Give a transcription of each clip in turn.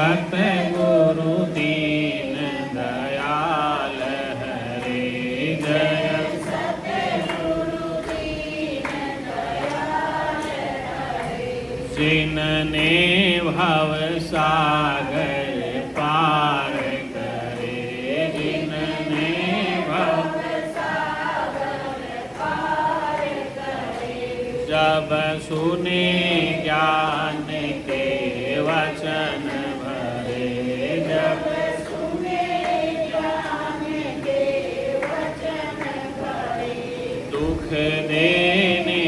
सतगुरु दीन दयाल हरे जय जिनने भव सागर पार करे जिनने भव सागर पार करे जब सुने ज्ञान के वचन भरे जब सुने ज्ञान के वचन भरे दुख देने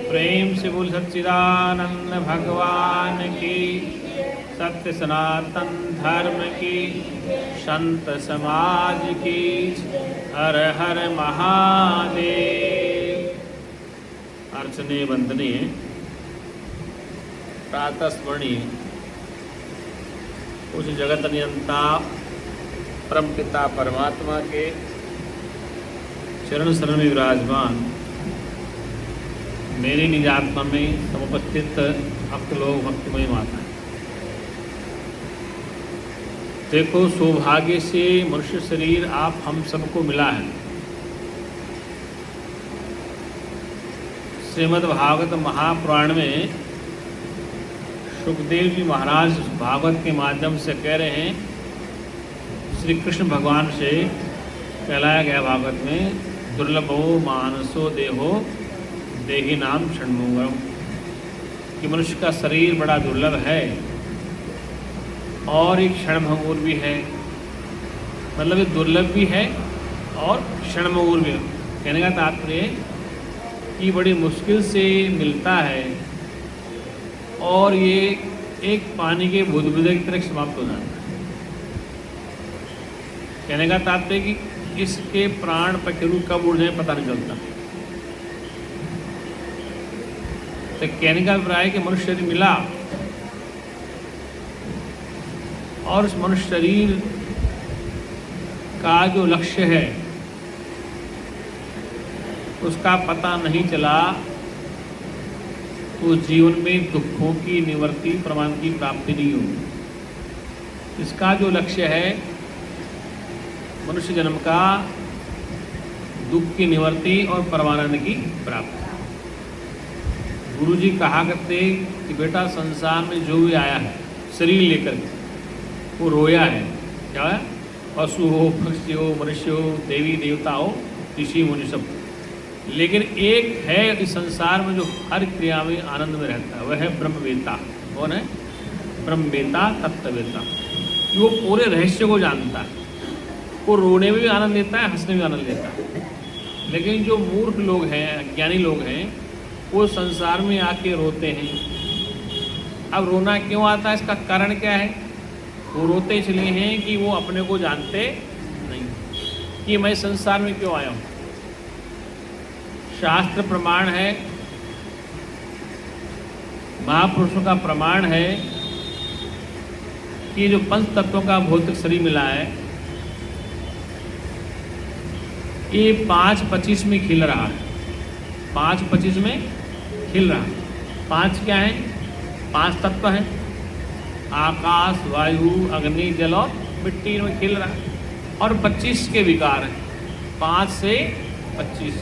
प्रेम से बोल सच्चिदानंद भगवान की सत्य सनातन धर्म की संत समाज की हर हर महादेव। अर्चने वंदनीय प्रातः स्मरणीय उस जगत नियंता परम पिता परमात्मा के चरण शरण में विराजमान मेरी निज आत्मा में समुपस्थित भक्त लोग भक्तिमय माता है। देखो सौभाग्य से मनुष्य शरीर आप हम सबको मिला है। श्रीमद् भागवत महापुराण में सुखदेव जी महाराज भागवत के माध्यम से कह रहे हैं श्री कृष्ण भगवान से कहलाया गया भागवत में दुर्लभो मानसो देहो देही नाम षण्मुगम कि मनुष्य का शरीर बड़ा दुर्लभ है और एक क्षणभंगुर भी है। मतलब ये दुर्लभ भी है और क्षणभंगुर भी है। कहने का तात्पर्य कि बड़ी मुश्किल से मिलता है और ये एक पानी के बूंद-बूंद की तरह समाप्त हो जाता है। कहने का तात्पर्य कि इसके प्राण पखेरु कब उड़ जाए पता नहीं चलता। तो कहने का अभिप्राय कि मनुष्य शरीर मिला और उस मनुष्य शरीर का जो लक्ष्य है उसका पता नहीं चला तो जीवन में दुखों की निवृत्ति प्रमाण की प्राप्ति नहीं होगी। इसका जो लक्ष्य है मनुष्य जन्म का दुख की निवृत्ति और परमानंद की प्राप्ति। गुरु जी कहा करते कि बेटा संसार में जो भी आया है शरीर लेकर के वो रोया है। क्या है? पशु हो पक्षी हो मनुष्य हो देवी देवता हो ऋषि मुनि सब, लेकिन एक है इस संसार में जो हर क्रिया में आनंद में रहता है, वह है ब्रह्मवेत्ता। कौन है? ब्रह्मवेत्ता तत्ववेत्ता। वो पूरे रहस्य को जानता है। वो रोने में भी आनंद लेता है, हंसने में भी आनंद लेता है। लेकिन जो मूर्ख लोग हैं, अज्ञानी लोग हैं, वो संसार में आके रोते हैं। अब रोना क्यों आता है? इसका कारण क्या है? वो रोते इसलिए हैं कि वो अपने को जानते नहीं कि मैं संसार में क्यों आया हूँ। शास्त्र प्रमाण है, महापुरुषों का प्रमाण है कि जो पंच तत्वों का भौतिक शरीर मिला है ये 5:25 में खिल रहा है। 5:25 में खिल रहा है। 5 क्या है? 5 तत्व हैं, आकाश वायु अग्नि जल और मिट्टी में खिल रहा है। और 25 के विकार हैं, 5 से 25।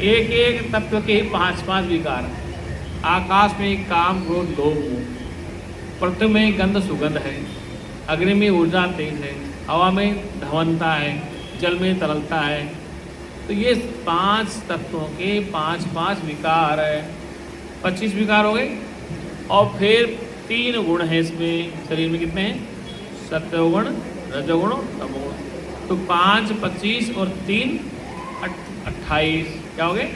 एक एक तत्व के 5-5 विकार हैं। आकाश में काम क्रोध लोभ मोह, पृथ्वी में गंध सुगंध है, अग्नि में ऊर्जा तेज है, हवा में धवनता है, जल में तरलता है। तो ये 5 तत्वों के 5-5 विकार है। 25 विकार हो गए। और फिर 3 गुण हैं इसमें शरीर में। कितने हैं? सत्वगुण रजोगुण तमोगुण। तो 5 25 और 3 28 क्या हो गए?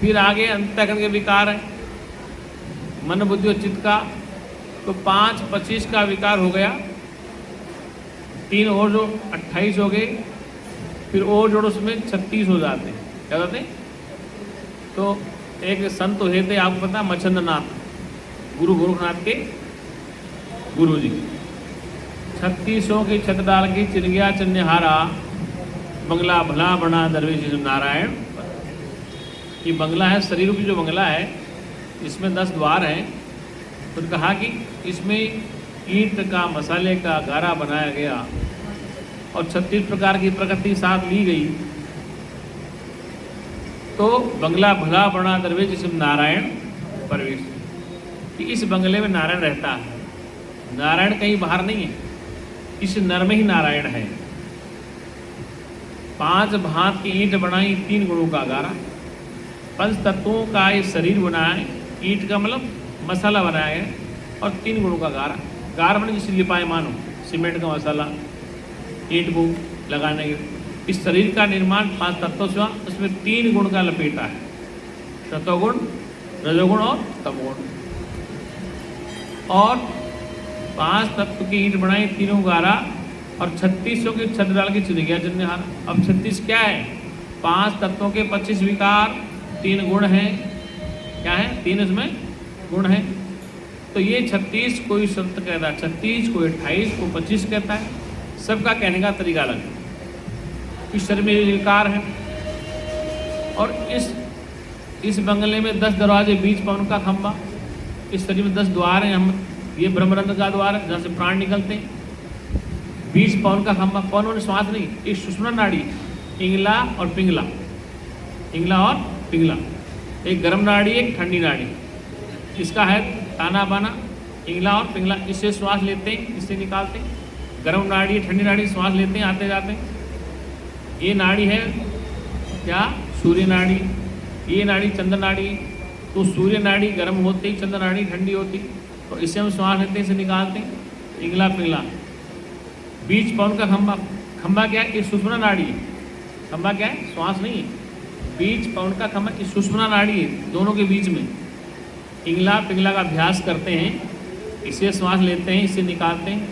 फिर आगे अंतःकरण के विकार है, मन बुद्धि और चित्त का। तो 5 25 का विकार हो गया, 3 और जो 28 हो गए, फिर और जोड़ो उसमें 36 हो जाते हैं। क्या होते हैं? तो एक संत हुए थे, आपको पता, मच्छंद्रनाथ, गुरु गोरखनाथ के गुरु जी। 36 की छत डाल के चिर गया चन्यहारा, बंगला भला बना दरवेश जिस्म नारायण। ये बंगला है, शरीर की जो बंगला है, इसमें 10 द्वार हैं। तो कहा कि इसमें ईंट का, मसाले का गारा बनाया गया और 36 प्रकार की प्रकृति साथ ली गई। तो बंगला भला बना दरवेश जिस्म नारायण प्रवेश, कि इस बंगले में नारायण रहता है। नारायण कहीं बाहर नहीं है, इस नर में ही नारायण है। 5 भांत की ईंट बनाई, 3 गुणों का गारा। 5 तत्वों का ये शरीर बनाए, ईंट का मतलब मसाला बनाया है, और 3 गुणों का गारा। गार बने जिसे लिपायमान हो, सीमेंट का मसाला ईंट को लगाने के। इस शरीर का निर्माण 5 तत्वों से हुआ, उसमें 3 गुण का लपेटा है, सतोगुण, रजोगुण और तमोगुण। और 5 तत्व की ईंट बनाई, 3 गारा, और 36 की छत डाल के चिन्ह गया जन्यहार। अब 36 क्या है? 5 तत्वों के 25 विकार, 3 गुण हैं। क्या है? 3 इसमें गुण हैं। तो ये 36 कोई 7 कहता है, 36 कोई 28 को 25 कहता है। सबका कहने का तरीका अलग है। इस शरीर में विकार है, और इस बंगले में 10 दरवाजे, बीच पवन का खंभा। इस शरीर में 10 द्वार हैं। हम ये ब्रह्मरंध्र का द्वार है जहाँ से प्राण निकलते हैं। बीच पवन का खंभा, पवन और श्वास नहीं, एक सुषुम्ना नाड़ी, इंगला और पिंगला, इंगला और पिंगला। एक गर्म नाड़ी, एक ठंडी नाड़ी। इसका है ताना बाना, इंगला और पिंगला। इससे श्वास लेते हैं, इससे निकालते हैं। गर्म नाड़ी, ठंडी नाड़ी, श्वास लेते हैं, आते जाते हैं। ये नाड़ी है क्या? सूर्य नाड़ी। ये नाड़ी चंद्र नाड़ी। तो सूर्य नाड़ी गर्म होती, चंद्र नाड़ी ठंडी होती, और इससे हम श्वास लेते हैं, इसे निकालते हैं, इंगला पिंगला। बीच पवन का खंभा, खंभा क्या है? ये सुषुम्ना नाड़ी है। खंभा क्या है? श्वास नहीं है। बीच पवन का खंभा, ये सुषुम्ना नाड़ी है, दोनों के बीच में। इंगला पिंगला का अभ्यास करते हैं, इससे श्वास लेते हैं, इससे निकालते हैं,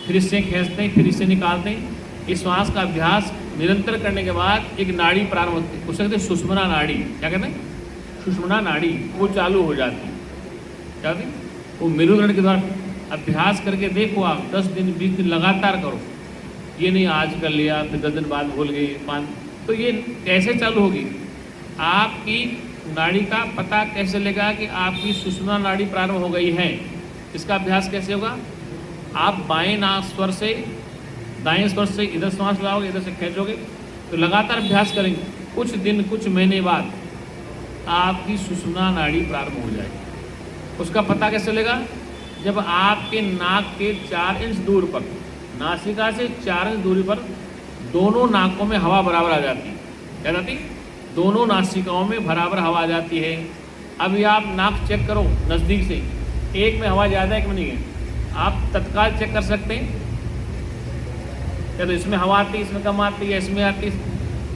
फिर इससे खींचते हैं, फिर इससे निकालते हैं। इस श्वास का अभ्यास निरंतर करने के बाद एक नाड़ी प्रारंभ होती है, उसे कहते हैं सुषुम्ना नाड़ी। क्या कहते हैं? सुषुम्ना नाड़ी, वो चालू हो जाती है। क्या होती? वो मेरुदंड के द्वारा अभ्यास करके देखो आप, 10 दिन 20 दिन लगातार करो। ये नहीं आज कर लिया फिर 10 दिन बाद भूल गए, 5। तो ये कैसे चालू होगी? आपकी नाड़ी का पता कैसे लेगा कि आपकी सुषुम्ना नाड़ी प्रारंभ हो गई है? इसका अभ्यास कैसे होगा? आप बाएं नाक स्वर से, दाएं स्वर से इधर श्वास लाओगे, इधर से खींचोगे, तो लगातार अभ्यास करेंगे। कुछ दिन, कुछ महीने बाद आपकी सुषुम्ना नाड़ी प्रारंभ हो जाएगी। उसका पता कैसे चलेगा? जब आपके नाक के 4 इंच दूर पर, नासिका से 4 इंच दूरी पर, दोनों नाकों में हवा बराबर आ जाती है। क्या जाती? दोनों नासिकाओं में बराबर हवा आ जाती है। अभी आप नाक चेक करो नज़दीक से, एक में हवा ज़्यादा है, एक में नहीं है। आप तत्काल चेक कर सकते हैं, या तो इसमें हवा आती है, इसमें कम आती है, इसमें आती है,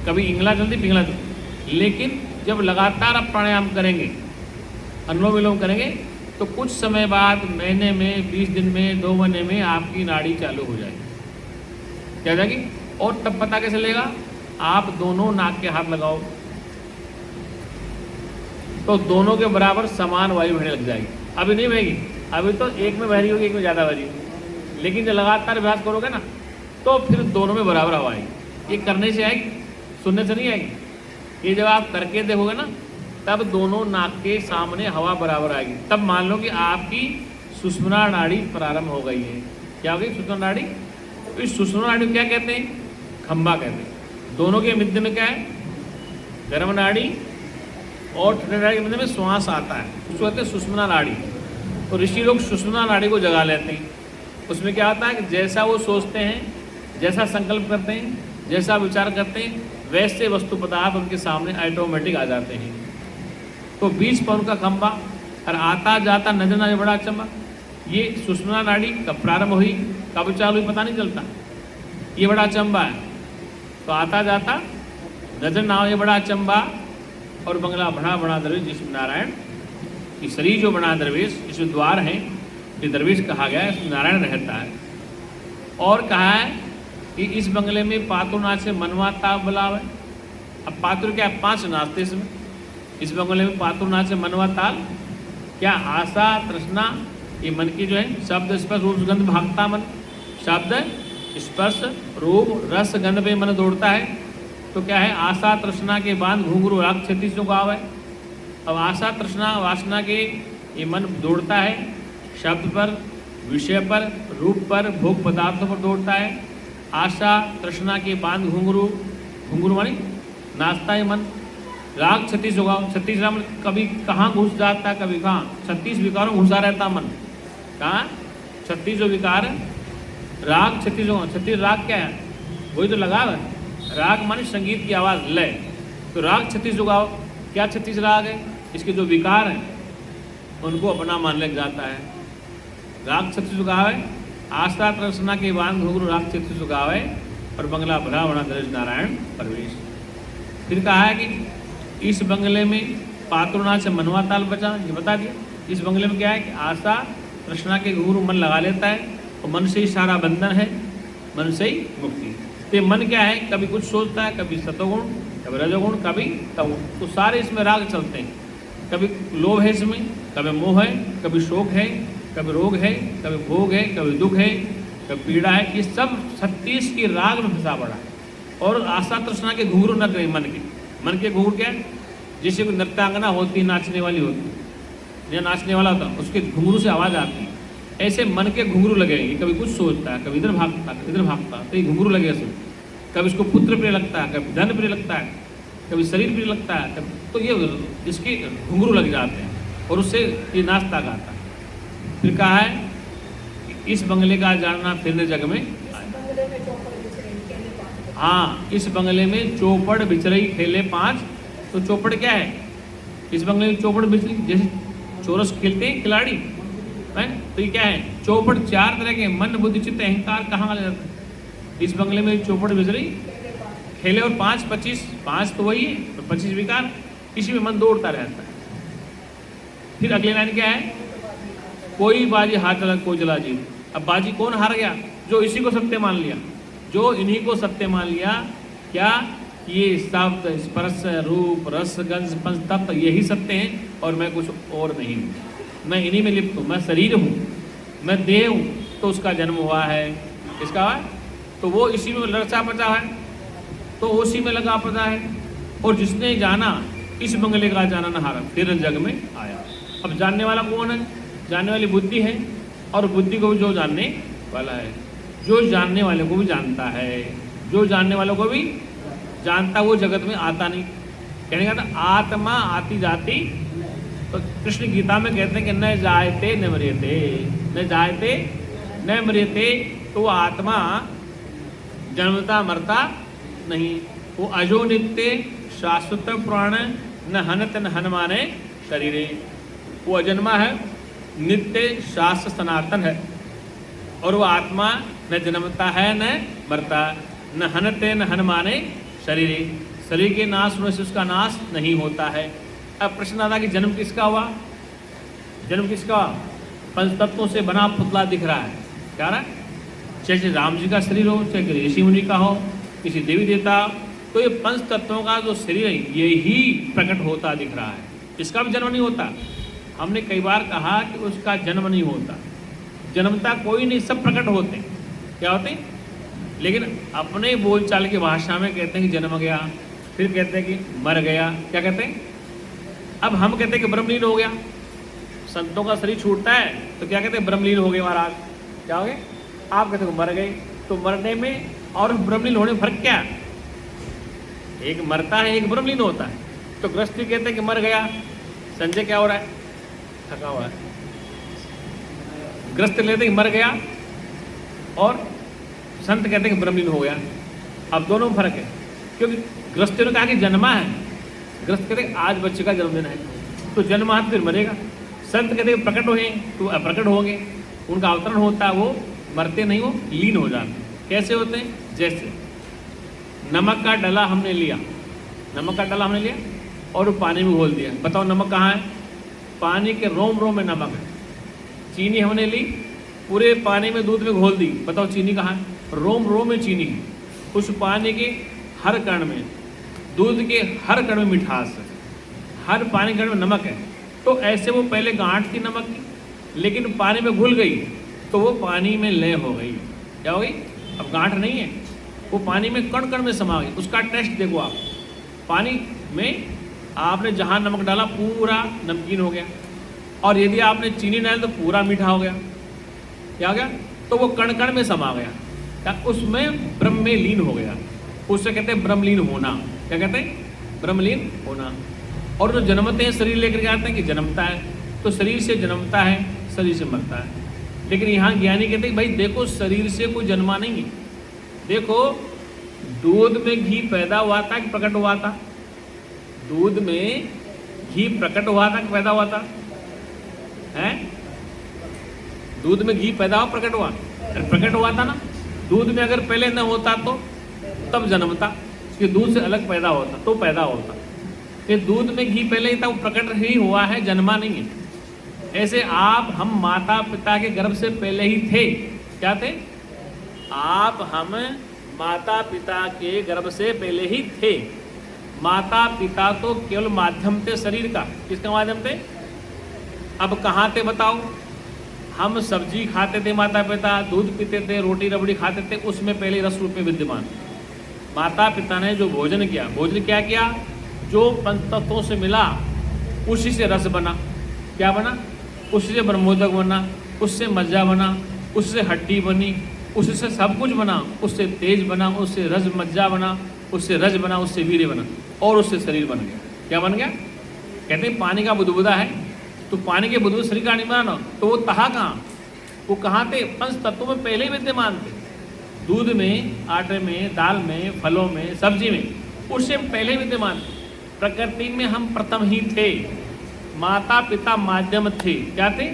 कभी इंगला चलती, पिंगला चलती। लेकिन जब लगातार आप प्राणायाम करेंगे, अनुलोम विलोम करेंगे, तो कुछ समय बाद, महीने में, 20 दिन में, 2 महीने में आपकी नाड़ी चालू हो जाएगी। क्या जाएगी? और तब पता कैसे चलेगा? आप दोनों नाक के हाथ लगाओ, तो दोनों के बराबर समान वायु बहने लग जाएगी। अभी नहीं बहेगी, अभी तो एक में बह रही होगी, एक में ज़्यादा बह रही होगी। लेकिन जब लगातार अभ्यास करोगे ना, तो फिर दोनों में बराबर हवा आएगी। ये करने से आएगी, सुनने से नहीं आएगी। ये जब आप करके देखोगे ना, तब दोनों नाक के सामने हवा बराबर आएगी। तब मान लो कि आपकी सुषुम्ना नाड़ी प्रारंभ हो गई है। क्या हो गई? सुषुम्ना नाड़ी। तो इस सुषुम्ना नाड़ी को क्या कहते हैं? खंभा कहते हैं। दोनों के मध्य में क्या है? गर्म नाड़ी, और ठंडी नाड़ी के मध्य में श्वास आता है, उसको कहते हैं सुषुम्ना नाड़ी। तो ऋषि लोग सुषुम्ना नाड़ी को जगा लेते हैं। उसमें क्या होता है कि जैसा वो सोचते हैं, जैसा संकल्प करते हैं, जैसा विचार करते हैं, वैसे वस्तु पदार्थ उनके सामने ऑटोमेटिक आ जाते हैं। तो बीच पवन का खंभा, और आता जाता नजर ना बड़ा अचंबा। ये सुषुम्ना नाड़ी कब प्रारंभ हुई, कब चालू हुई, पता नहीं चलता। ये बड़ा अचंबा है। तो आता जाता नजर ना हो, ये बड़ा अचंबा। और बंगला बड़ा बड़ा दरवेश जिसमें नारायण, ये शरीर जो बना दरवेश, इसमें द्वार हैं, ये दरवेश कहा गया है, इसमें नारायण रहता है। और कहा है कि इस बंगले में पातुर नाच से मनवा ताप बुलावे। अब पातुर क्या है? 5 नाचते इसमें। इस बंगले में पातुर नाच से मनवा ताल क्या? आशा, तृष्णा, ये मन की जो है शब्द स्पर्श रूप गंध भागता मन। शब्द स्पर्श रूप रस गंध पे मन दौड़ता है, तो क्या है, आशा तृष्णा के बांध घुंघरू राग 36 जो गाव है। अब आशा तृष्णा वासना के ये मन दौड़ता है शब्द पर, विषय पर, रूप पर, भोग पदार्थों पर दौड़ता है। आशा तृष्णा के बांध घुंघरू, घुंघरू मानी नाचता है मन। राग 36 होगा, 36 राग कभी कहाँ घुस जाता है, कभी कहाँ। 36 विकारों में घुसा रहता मन। कहाँ 36 जो विकार राग 36 होगा। 36 राग क्या है, वही तो लगाव है। राग मानी संगीत की आवाज़, लय। तो राग 36 जो गाओ, क्या 36 राग है, इसके जो विकार हैं उनको अपना मान लग जाता है। राग 36 गावे, आस्था तृष्णा के बांध घुंघरू राग 36 गावे, और बंगला भरा बना दर्ज नारायण परवेश। फिर कहा है कि इस बंगले में पात्रोनाथ से मनवा ताल बचा, ये बता दिया। इस बंगले में क्या है कि आस्था तृष्णा के घुंघरू मन लगा लेता है, और मन से ही सारा बंधन है, मन से ही मुक्ति। तो मन क्या है, कभी कुछ सोचता है, कभी सतोगुण, कभी रजोगुण, कभी तमोगुण। तो सारे इसमें राग चलते हैं। कभी लोभ है इसमें, कभी मोह है, कभी शोक है, कभी रोग है, कभी भोग है, कभी दुख है, कभी पीड़ा है। ये सब 36 की राग में फंसा पड़ा है। और आशा तृष्णा के घुंघरू न रहे मन के। मन के घुंघरू क्या है, जैसे कोई नृत्यांगना होती है, नाचने वाली होती है, या नाचने वाला होता है, उसके घुंघरू से आवाज़ आती है। ऐसे मन के घुंघरू लगेंगे, कभी कुछ सोचता है, कभी इधर भागता है, इधर भागता है, तो ये घुंघरू लगेगा सब। कभी इसको पुत्र प्रिय लगता है, कभी धन प्रिय लगता है, कभी शरीर प्रिय लगता है, कभी तो ये इसके घुंघरू लग जाते हैं, और उससे ये नाचता गाता है। फिर कहा है इस बंगले का जानना फिरने जग में। हाँ, इस बंगले में चौपड़ बिचरई खेले 5। तो चौपड़ क्या है, इस बंगले में चौपड़ बिचरई, जैसे चोरस खेलते हैं खिलाड़ी है, तो ये क्या है, चौपड़ 4 तरह के, मन बुद्धि चित्त अहंकार कहाँ ले जाता है। इस बंगले में चौपड़ बिचरई खेले, और 5 25, 5 तो वही है, और 25 विकार, इसी में मन दौड़ता रहता है। फिर अगली लाइन क्या है, कोई बाजी हाथ चला कोई चला जीत। अब बाजी कौन हार गया, जो इसी को सत्य मान लिया, जो इन्हीं को सत्य मान लिया। क्या, ये शब्द स्पर्श रूप रस गंध पंच तत्व यही सत्य हैं, और मैं कुछ और नहीं हूँ, मैं इन्हीं में लिप्त हूँ, मैं शरीर हूँ, मैं देह हूँ। तो उसका जन्म हुआ है, इसका तो वो इसी में लड़चा पचा है, तो उसी में लगा पचा है। और जिसने जाना इस बंगले का जाना न हारा, फिर जग में आया। अब जानने वाला कौन है, जानने वाली बुद्धि है, और बुद्धि को भी जो जानने वाला है, जो जानने वाले को भी जानता है, जो जानने वालों को भी जानता, वो जगत में आता नहीं। कहने का था आत्मा आती जाती। तो कृष्ण गीता में कहते हैं कि न जायते न मृत्यते, न जायते न मृत्यते। तो आत्मा जन्मता मरता नहीं, वो अजो नित्य शाश्वत प्राण, न हनत न हनमाने शरीरे। वो अजन्मा है, नित्य शाश्वत सनातन है, और वो आत्मा न जन्मता है न मरता, न हनते न हनमाने शरीरे। शरीर के नाश होने से उसका नाश नहीं होता है। अब प्रश्न आता कि जन्म किसका हुआ, जन्म किसका हुआ, पंच तत्वों से बना पुतला दिख रहा है। क्या रहा है, चाहे राम जी का शरीर हो, चाहे ऋषि मुनि का हो, किसी देवी देवता, तो ये पंच तत्वों का जो शरीर है यही प्रकट होता दिख रहा है, इसका भी जन्म नहीं होता। हमने कई बार कहा कि उसका जन्म नहीं होता, जन्मता कोई नहीं, सब प्रकट होते हैं। क्या होते हैं, लेकिन अपने बोलचाल की भाषा में कहते हैं कि जन्म गया, फिर कहते हैं कि मर गया। क्या कहते हैं, अब हम कहते हैं कि ब्रह्मलीन हो गया। संतों का शरीर छूटता है तो क्या कहते हैं, ब्रह्मलीन हो गए महाराज। क्या हो गए, आप कहते हो मर गए। तो मरने में और ब्रह्मलीन होने में फर्क क्या है, एक मरता है, एक ब्रह्मलीन होता है। तो गृहस्थी कहते हैं कि मर गया, संजय क्या हो रहा है, थका हुआ है। ग्रस्त लेते हैं कि मर गया, और संत कहते हैं कि ब्रह्मलीन हो गया। अब दोनों में फर्क है, क्योंकि गृहस्थियों ने कहा कि जन्मा है, ग्रस्त कहते हैं आज बच्चे का जन्मदिन है, तो जन्मा फिर मरेगा। संत कहते हैं प्रकट होंगे तो अप्रकट होंगे, उनका अवतरण होता है, वो मरते नहीं, वो लीन हो जाते। कैसे होते हैं, जैसे नमक का डला हमने लिया, नमक का डला हमने लिया और पानी में घोल दिया। बताओ नमक कहाँ है, पानी के रोम रोम में नमक है। चीनी हमने ली, पूरे पानी में दूध में घोल दी, बताओ चीनी कहाँ है, रोम रोम में चीनी है। उस पानी के हर कण में, दूध के हर कण में मिठास है, हर पानी कण में नमक है। तो ऐसे वो पहले गांठ थी नमक की, लेकिन पानी में घुल गई तो वो पानी में लय हो गई। क्या हो गई, अब गांठ नहीं है, वो पानी में कण कण में समा गई। उसका टेस्ट देखो आप, पानी में आपने जहाँ नमक डाला पूरा नमकीन हो गया, और यदि आपने चीनी डाली तो पूरा मीठा हो गया। क्या हो गया? तो वो कण कण में समा गया, क्या उसमें ब्रह्म में लीन हो गया। उससे कहते हैं ब्रह्मलीन होना। क्या कहते हैं? ब्रह्मलीन होना। और जो जन्मते हैं शरीर लेकर के आते हैं कि जन्मता है, तो शरीर से जन्मता है, शरीर से मरता है। लेकिन यहाँ ज्ञानी कहते हैं भाई देखो शरीर से कोई जन्मा नहीं है। देखो दूध में घी पैदा हुआ था कि प्रकट हुआ था? दूध में घी प्रकट हुआ था कि पैदा हुआ था? हैं? दूध में घी पैदा हुआ प्रकट हुआ? प्रकट हुआ था ना। दूध में अगर पहले न होता तो तब जन्मता, कि दूध से अलग पैदा होता तो पैदा होता। ये दूध में घी पहले ही था, वो प्रकट ही हुआ है, जन्मा नहीं है। ऐसे आप हम माता पिता के गर्भ से पहले ही थे। क्या थे? आप हम माता पिता के गर्भ से पहले ही थे। माता पिता तो केवल माध्यम थे शरीर का। किसका माध्यम थे? अब कहाँ थे बताओ? हम सब्जी खाते थे माता पिता, दूध पीते थे, रोटी रबड़ी खाते थे, उसमें पहले रस रूप में विद्यमान। माता पिता ने जो भोजन किया, भोजन क्या किया? जो पंचतत्वों से मिला उसी से रस बना। क्या बना? उसी से ब्रह्मोदक बना, उससे मज्जा बना, उससे हड्डी बनी, उससे सब कुछ बना। उससे तेज बना, उससे रज मज्जा बना, उससे रज बना, उससे वीर्य बना, और उससे शरीर बन गया। क्या बन गया? कहते हैं पानी का बुदबुदा है, तो पानी के बुदबुदे शरीर का नहीं बना, तो वो तहा कहाँ? वो कहाँ थे? पंच तत्वों में पहले ही विद्यमान थे। दूध में, आटे में, दाल में, फलों में, सब्जी में, उससे पहले विद्यमान। प्रकृति में हम प्रथम ही थे। माता पिता माध्यम थे। क्या थे?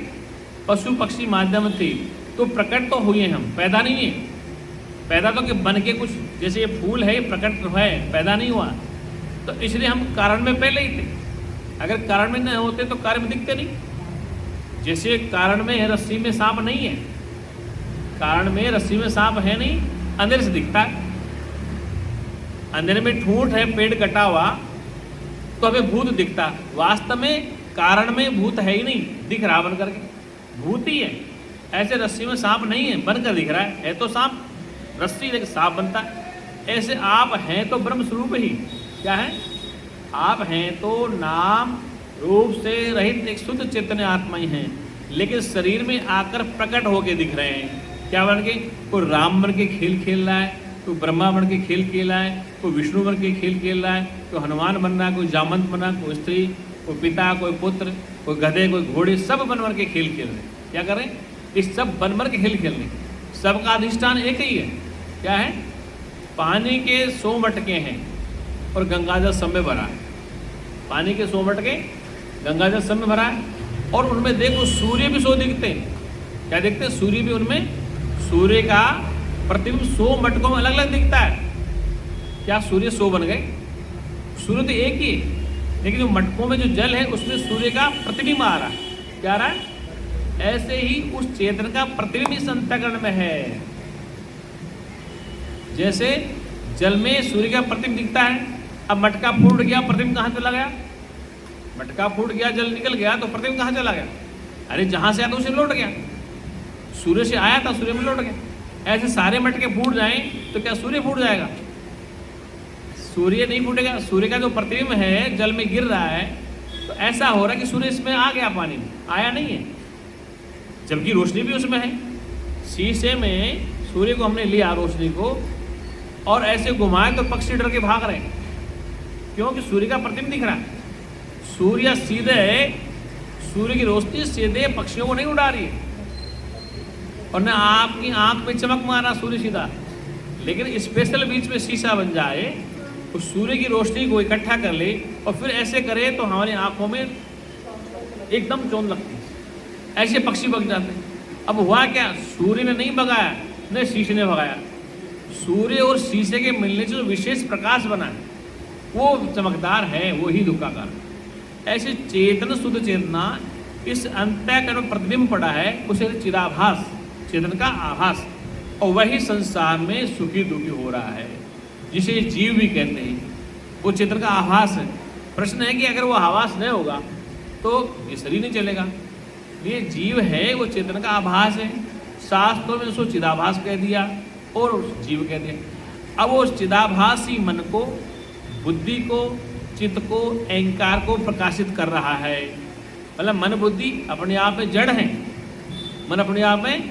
पशु पक्षी माध्यम थे। तो प्रकट तो हुए हम, पैदा नहीं है। पैदा तो कि बन के कुछ, जैसे ये फूल है, ये प्रकट है, पैदा नहीं हुआ। तो इसलिए हम कारण में पहले ही थे। अगर कारण में न होते तो कार्य में दिखते नहीं। जैसे कारण में रस्सी में सांप नहीं है, कारण में रस्सी में सांप है नहीं, अंधेरे से दिखता है। अंधेरे में ठूंठ है, पेड़ कटा हुआ, तो हमें भूत दिखता। वास्तव में कारण में भूत है ही नहीं, दिख रहा बन करके, भूत ही है। ऐसे रस्सी में सांप नहीं है, बनकर दिख रहा है तो सांप, रस्सी लेकिन सांप बनता है। ऐसे आप हैं तो ब्रह्म स्वरूप ही। क्या है? आप हैं तो नाम रूप से रहित एक शुद्ध चैतन्य आत्मा ही हैं, लेकिन शरीर में आकर प्रकट होके दिख रहे हैं। क्या बन के? कोई राम बन के खेल खेल रहा है, कोई ब्रह्मा बन के खेल खेल रहा है, कोई विष्णु बन के खेल खेल रहा है, कोई हनुमान बन रहा है, कोई जामंत बना, कोई स्त्री, कोई पिता, कोई पुत्र, कोई गधे, कोई घोड़े, सब बन के खेल खेल रहे हैं। क्या कर रहे हैं? इस सब बन के खेल खेल रहे हैं। सबका अधिष्ठान एक ही है। क्या है? पानी के 100 मटके हैं और गंगाजल सब में भरा है। पानी के 100 मटके, गंगाजल सब में भरा है, और उनमें देखो सूर्य भी 100 दिखते हैं। क्या दिखते हैं? सूर्य भी, उनमें सूर्य का प्रतिबिंब 100 मटकों में अलग अलग दिखता है। क्या सूर्य 100 बन गए? सूर्य तो एक ही है, लेकिन जो मटकों में जो जल है उसमें सूर्य का प्रतिबिंब आ रहा है। क्या आ रहा है? ऐसे ही उस चेतन का प्रतिबिंब इस अंतःकरण में है। जैसे जल में सूर्य का प्रतिबिंब दिखता है। अब मटका फूट गया, प्रतिबिंब कहाँ चला गया? मटका फूट गया, जल निकल गया, तो प्रतिबिंब कहाँ चला गया? अरे जहाँ से आया था उसे लौट गया। सूर्य से आया था, सूर्य में लौट गया। ऐसे सारे मटके फूट जाएं तो क्या सूर्य फूट जाएगा? सूर्य नहीं फूटेगा। सूर्य का जो प्रतिबिंब है जल में गिर रहा है, तो ऐसा हो रहा है कि सूर्य इसमें आ गया, पानी में आया नहीं है, जबकि रोशनी भी उसमें है। शीशे में सूर्य को हमने लिया, रोशनी को, और ऐसे घुमाए तो पक्षी डर के भाग रहे हैं, क्योंकि सूर्य का प्रतिबिंब दिख रहा है। सूर्य सीधे, सूर्य की रोशनी सीधे पक्षियों को नहीं उड़ा रही है, और न आपकी आंख में चमक मारा सूर्य सीधा, लेकिन स्पेशल बीच में शीशा बन जाए, उस सूर्य की रोशनी को इकट्ठा कर ले और फिर ऐसे करे तो हमारी आंखों में एकदम चोंध लगती है, ऐसे पक्षी भग जाते हैं। अब हुआ क्या? सूर्य ने नहीं भगाया, न शीशे ने भगाया। सूर्य और शीशे के मिलने से जो विशेष प्रकाश बना है वो चमकदार है, वो ही दुख का कारण। ऐसे चेतन शुद्ध चेतना इस अंतःकरण में प्रतिबिंब पड़ा है, उसे चिदाभास, चेतन का आभास, और वही संसार में सुखी दुखी हो रहा है, जिसे जीव भी कहते हैं। वो चेतन का आभास है। प्रश्न है कि अगर वो आभास नहीं होगा तो ये शरीर नहीं चलेगा। ये जीव है, वो चेतन का आभास है। शास्त्रों में उसको चिदाभास कह दिया और जीव कह दिया। अब वो चिदाभासी मन को, बुद्धि को, चित्त को, अहंकार को प्रकाशित कर रहा है। मतलब मन बुद्धि अपने आप में जड़ है, मन अपने आप में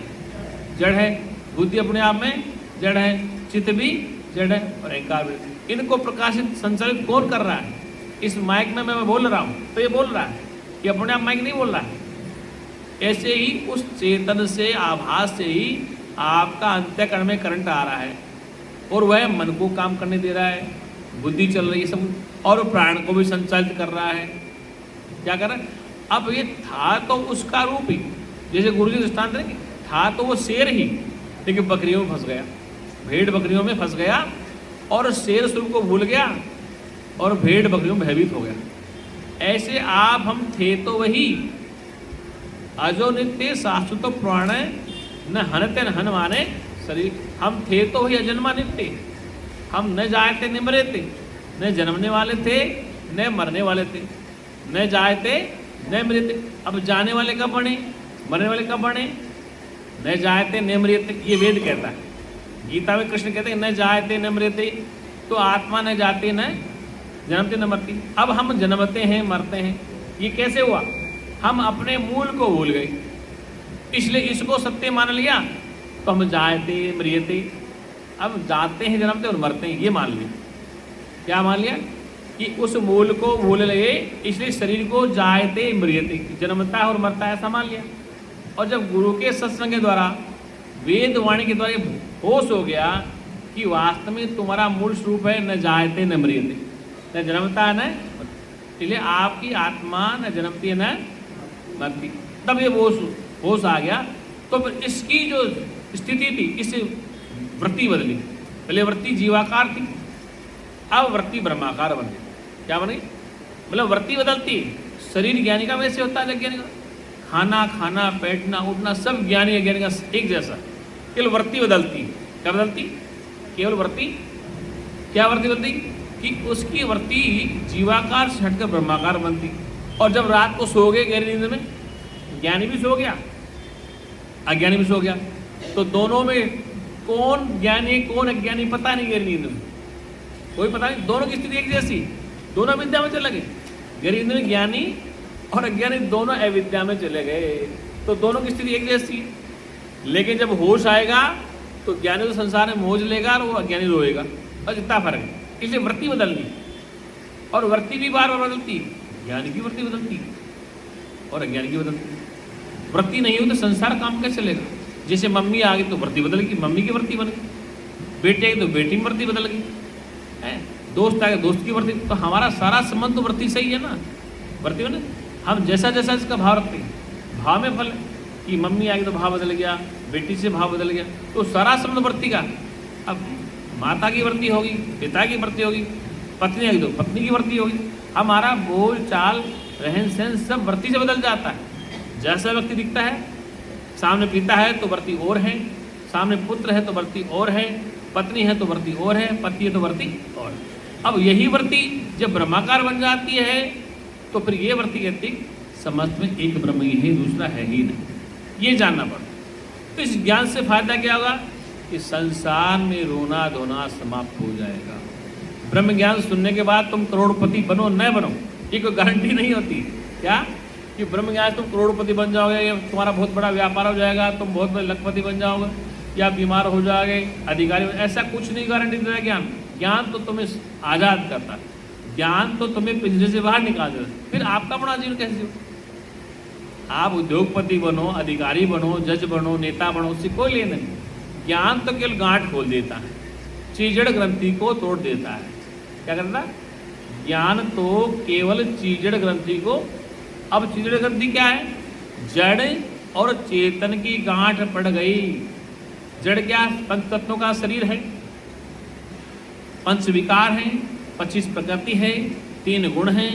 जड़ है, बुद्धि अपने आप में जड़ है, चित्त भी जड़ है और अहंकार भी। इनको प्रकाशित संचालित कौन कर रहा है? इस माइक में मैं बोल रहा हूँ तो ये बोल रहा है, ये अपने आप माइक नहीं बोल रहा है। ऐसे ही उस चेतन से, आभास से ही आपका अंतःकरण में करंट आ रहा है और वह मन को काम करने दे रहा है, बुद्धि चल रही है सब, और प्राण को भी संचालित कर रहा है। क्या कर रहा है? अब ये था तो उसका रूप ही, जैसे गुरु जी दृष्टांत देंगे, था तो वो शेर ही, लेकिन बकरियों में फंस गया, भेड़ बकरियों में फंस गया और शेर स्वरूप को भूल गया और भेड़ बकरियों में भयभीत हो गया। ऐसे आप हम थे तो वही, अजो नित्य शाश्वत प्राण न हनते न हन माने शरीर। हम थे तो वही अजन्मा नित्य, हम न जाए थे न मरे थे, न जन्मने वाले थे न मरने वाले थे, न जाए थे न मरे थे। अब जाने वाले कब बने, मरने वाले कब बने? न जाए थे न मरे थे, ये वेद कहता है। गीता में कृष्ण कहते हैं न जाए थे न मरे थे, तो आत्मा न जाते न जन्मते न मरती। अब हम जन्मते हैं मरते हैं, ये कैसे हुआ? हम अपने मूल को भूल गए, इसलिए इसको सत्य मान लिया तो हम जाते मरियते। अब जाते हैं, जन्मते और मरते हैं, ये मान लिया। क्या मान लिया? कि उस मूल को भूल गए, इसलिए शरीर को जायते मरियते, जन्मता है और मरता है, ऐसा मान लिया। और जब गुरु के सत्संग के द्वारा, वेद वाणी के द्वारा होश हो गया कि वास्तव में तुम्हारा मूल स्वरूप है न जायते न मरियते, न जन्मता है न, इसलिए आपकी आत्मा न जन्मती है न मरती। तब ये होश आ गया। तो फिर इसकी जो स्थिति थी, इस वृत्ति बदली। पहले वृत्ति जीवाकार थी, अब वृत्ति ब्रह्माकार बन गई। क्या बन गई? मतलब वृत्ति बदलती। शरीर ज्ञानी का वैसे होता है अज्ञानी का, खाना खाना बैठना उठना सब ज्ञानी अज्ञानी का एक जैसा, केवल वृत्ति बदलती। क्या बदलती? केवल वृत्ति। क्या वृत्ति बदलती? कि उसकी वृत्ति जीवाकार से हटकर ब्रह्माकार बनती। और जब रात को सो गए गहरी नींद में, ज्ञानी भी सो गया, अज्ञानी भी सो गया, तो दोनों में कौन ज्ञानी कौन अज्ञानी पता नहीं। गहरी नींद में कोई पता नहीं, दोनों की स्थिति एक जैसी, दोनों विद्या में चले गए। गहरी नींद में ज्ञानी और अज्ञानी दोनों अविद्या में चले गए, तो दोनों की स्थिति एक जैसी। लेकिन जब होश आएगा तो ज्ञानी तो संसार में मोज लेगा और वो अज्ञानी रोएगा, बस इतना फर्क है। इसलिए वृत्ति बदलनी, और वृत्ति भी बार बार बदलती, ज्ञानी की वृत्ति बदलती और अज्ञानी की बदलती। वृत्ति नहीं हो तो संसार काम कैसे चलेगा? जैसे मम्मी आ गई तो वृत्ति बदल गई, मम्मी की वृत्ति बन गई, बेटी आई तो बेटी में वृत्ति बदल गई है, दोस्त आ गया दोस्त की वृत्ति। तो हमारा सारा संबंध तो वृत्ति से ही है ना, वृत्ति बने। हम जैसा जैसा इसका भाव रखते हैं, भाव में फल कि मम्मी आ गई तो भाव बदल गया, बेटी से भाव बदल गया, तो सारा संबंध वृत्ति का। अब माता की वृत्ति होगी, पिता की वृत्ति होगी, पत्नी आई तो पत्नी की वृत्ति होगी। हमारा बोल चाल रहन सहन सब वृत्ति से बदल जाता है। जैसा व्यक्ति दिखता है, सामने पिता है तो वृत्ति और है, सामने पुत्र है तो वृत्ति और है, पत्नी है तो वृत्ति और है, पति है तो वृत्ति और। अब यही वृत्ति जब ब्रह्माकार बन जाती है तो फिर ये वृत्ति कहती समस्त में एक ब्रह्म ही है, दूसरा है ही नहीं। ये जानना पड़ता। तो इस ज्ञान से फायदा क्या होगा कि संसार में रोना धोना समाप्त हो जाएगा। ब्रह्म ज्ञान सुनने के बाद तुम करोड़पति बनो न बनो, ये कोई गारंटी नहीं होती। क्या कि ब्रह्म ज्ञान तुम करोड़पति बन जाओगे, या तुम्हारा बहुत बड़ा व्यापार हो जाएगा, तुम बहुत बड़े लखपति बन जाओगे, या बीमार हो जाओगे, अधिकारी, ऐसा कुछ नहीं गारंटी देता ज्ञान। ज्ञान तो तुम्हें आज़ाद करता है, ज्ञान तो तुम्हें पिंजरे से बाहर निकाल देता है। फिर आपका बड़ा जीवन कैसे हो? आप उद्योगपति बनो, अधिकारी बनो, जज बनो, नेता बनो, उससे कोई लेना नहीं। ज्ञान तो केवल गांठ खोल देता है, चीजड़ ग्रंथि को तोड़ देता है। क्या करता है? ज्ञान तो केवल चीजड़ ग्रंथि को। अब चीजड़ ग्रंथि क्या है? जड़ और चेतन की गांठ पड़ गई। जड़ क्या? पंच तत्वों का शरीर है, पंच विकार हैं, 25 प्रकृति है, 3 गुण हैं,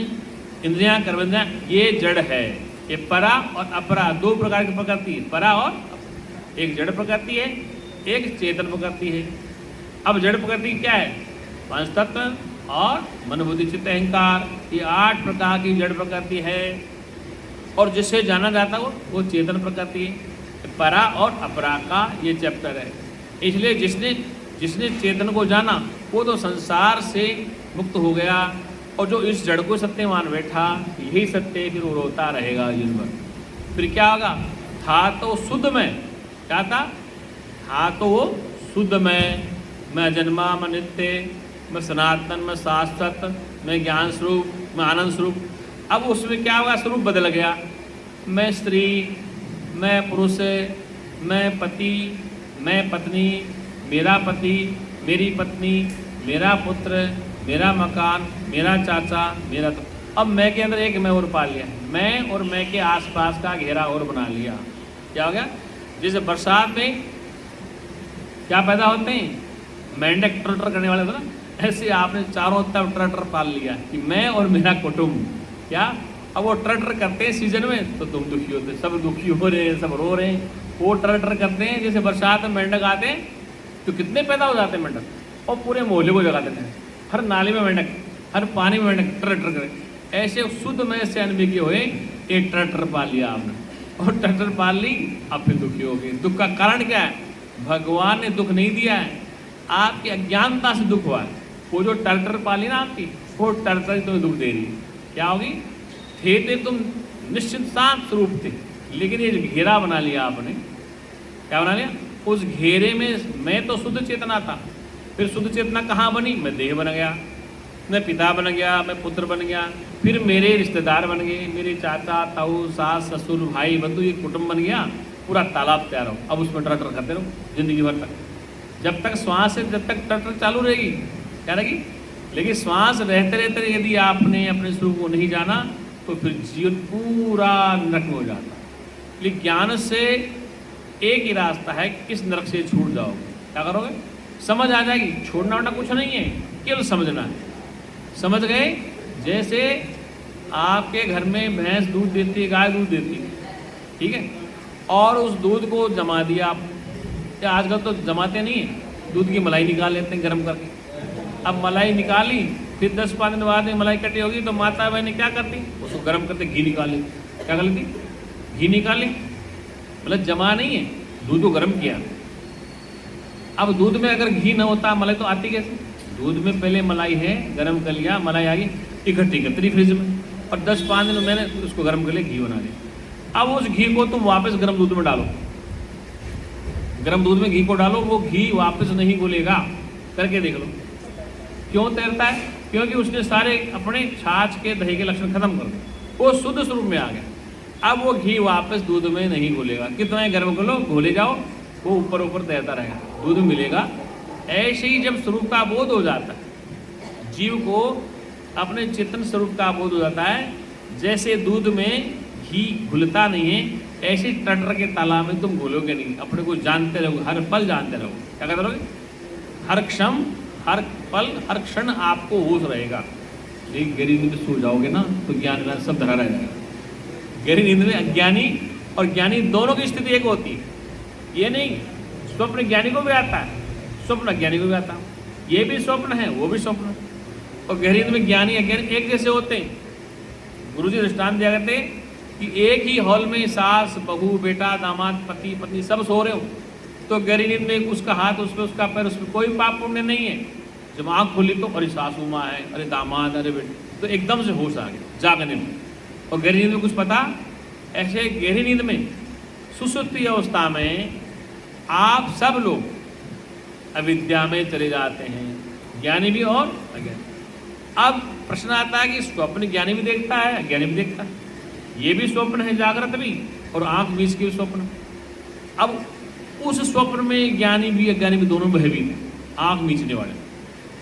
इंद्रियां कर्मेंद्रियां, ये जड़ है। ये परा और अपरा 2 प्रकार की प्रकृति है, परा और अपरा। एक जड़ प्रकृति है, एक चेतन प्रकृति है। अब जड़ प्रकृति क्या है? पंच तत्व और मन बुद्धि चित्त अहंकार, ये 8 प्रकार की जड़ प्रकृति है। और जिससे जाना जाता हो वो चेतन प्रकृति है। परा और अपरा का ये चैप्टर है। इसलिए जिसने जिसने चेतन को जाना वो तो संसार से मुक्त हो गया, और जो इस जड़ को सत्य मान बैठा यही सत्य है, फिर वो रोता रहेगा जीवन भर। फिर क्या होगा? था तो शुद्ध में, क्या था तो वो शुद्ध में, मैं अजन्मा, मैं नित्य, मैं सनातन, मैं शाश्वत, मैं ज्ञान स्वरूप, मैं आनंद स्वरूप। अब उसमें क्या होगा? स्वरूप बदल गया। मैं स्त्री, मैं पुरुष, मैं पति, मैं पत्नी, मेरा पति, मेरी पत्नी, मेरा पुत्र, मेरा मकान, मेरा चाचा, मेरा तो। अब मैं के अंदर एक मैं और पा लिया, मैं और मैं के आसपास का घेरा और बना लिया। क्या हो गया? जैसे बरसात में क्या पैदा होते हैं? मेंढक ट्रटर करने वाले थे ना, ऐसे आपने चारों तरफ ट्रटर पाल लिया कि मैं और मेरा कुटुंब। क्या? अब वो ट्रटर करते हैं सीजन में तो तुम दुखी होते, सब दुखी हो रहे हैं, सब रो रहे हैं। वो ट्रटर करते हैं जैसे बरसात में मेंढक आते हैं तो कितने पैदा हो जाते हैं मेंढक, और पूरे मोहल्ले को जगा देते हैं। हर नाली में मेंढक, हर पानी में मेंढक, ट्रटर करे। ऐसे शुद्ध में से अनभिज्ञ हुए, एक ट्रटर पाल लिया आपने, और ट्रटर पाल ली, अब फिर दुखी हो गए। दुख का कारण क्या है? भगवान ने दुख नहीं दिया है, आपकी अज्ञानता से दुख हुआ है। वो जो टर्टर पाली ना आपकी, वो टर्टर ही तुम्हें दुख दे रही है। क्या होगी? थे तुम निश्चित शांत स्वरूप थे, लेकिन ये घेरा बना लिया आपने। क्या बना लिया? उस घेरे में मैं तो शुद्ध चेतना था, फिर शुद्ध चेतना कहाँ बनी? मैं देह बन गया, मैं पिता बन गया, मैं पुत्र बन गया, फिर मेरे रिश्तेदार बन गए, मेरे चाचा, ताऊ, सास, ससुर, भाई, बंधु, ये कुटुंब बन गया, पूरा तालाब तैयार हो। अब उसमें टर्टर करते रहो जिंदगी भर तक, जब तक श्वास है, जब तक टर्टर चालू रहेगी। क्या रहेगी? लेकिन श्वास रहते रहते यदि आपने अपने स्वरूप को नहीं जाना तो फिर जीवन पूरा नरक में हो जाता है। लेकिन ज्ञान से एक ही रास्ता है, किस नरक से छूट जाओगे। क्या करोगे? समझ आ जाएगी, छोड़ना वोड़ना कुछ नहीं है, केवल समझना है। समझ गए? जैसे आपके घर में भैंस दूध देती है, गाय दूध देती है, ठीक है, और उस दूध को जमा दिया आप, या आजकल तो जमाते नहीं है, दूध की मलाई निकाल लेते हैं गर्म करके। अब मलाई निकाली, फिर 10-5 दिन बाद में मलाई कटी होगी तो माता बहन क्या करती? उसको गर्म करते घी निकाल लेती। क्या कर लेती? घी निकाल ली, मतलब जमा नहीं है, दूध को गर्म किया। अब दूध में अगर घी न होता मलाई तो आती कैसे? दूध में पहले मलाई है, गर्म कर लिया, मलाई आ गई, इकट्ठी कर दी फ्रिज में, और 10-5 दिन मैंने उसको गर्म कर लिया, घी बना लिया। अब उस घी को तुम वापस गर्म दूध में डालो, गर्म दूध में घी को डालो, वो घी वापस नहीं घुलेगा, करके देख लो। क्यों तैरता है? क्योंकि उसने सारे अपने छाछ के दही के लक्षण खत्म कर दिए, वो शुद्ध स्वरूप में आ गया। अब वो घी वापस दूध में नहीं घुलेगा, कितना गर्म कर लो, घोले जाओ, वो ऊपर ऊपर तैरता रहेगा, दूध मिलेगा। ऐसे ही जब स्वरूप का बोध हो जाता है, जीव को अपने चेतन स्वरूप का बोध हो जाता है, जैसे दूध में घी घुलता नहीं है, ऐसे टटर के तालाब में तुम घुलोगे नहीं, अपने को जानते रहोगे, हर पल जानते रहोगे। क्या कहते रहोगे? हर क्षण, हर पल, हर क्षण आपको होश रहेगा। लेकिन गहरी नींद में सो जाओगे ना तो ज्ञान का सब धरा रह जाएगा। गहरी नींद में अज्ञानी और ज्ञानी दोनों की स्थिति एक होती है। ये नहीं स्वप्न ज्ञानी को भी आता है, स्वप्न अज्ञानी को भी आता है, ये भी स्वप्न है, वो भी स्वप्न है। और गहरी नींद में ज्ञानी अज्ञानी एक जैसे होते हैं। गुरु जी दृष्टांत दिया करते हैं कि एक ही हॉल में सास, बहू, बेटा, दामाद, पति, पत्नी सब सो रहे हो, तो गहरी नींद में उसका हाथ उस पर, उसका पैर उस पर, कोई पाप पुण्य नहीं है। जब आँख खोली तो अरे सासू माँ है, अरे दामाद, अरे बेटे, तो एकदम से होश आ गया जागने में। और गहरी नींद में कुछ पता? ऐसे गहरी नींद में सुसुप्ति अवस्था में आप सब लोग अविद्या में चले जाते हैं, ज्ञानी भी और अज्ञानी। अब प्रश्न आता है कि स्वप्न ज्ञानी भी देखता है, अज्ञानी भी देखता है, ये भी स्वप्न है, जागृत भी, और आँख बीच के भी स्वप्न। अब उस स्वप्न में ज्ञानी भी अज्ञानी भी दोनों भयभीत हैं, आँख मीचने वाले।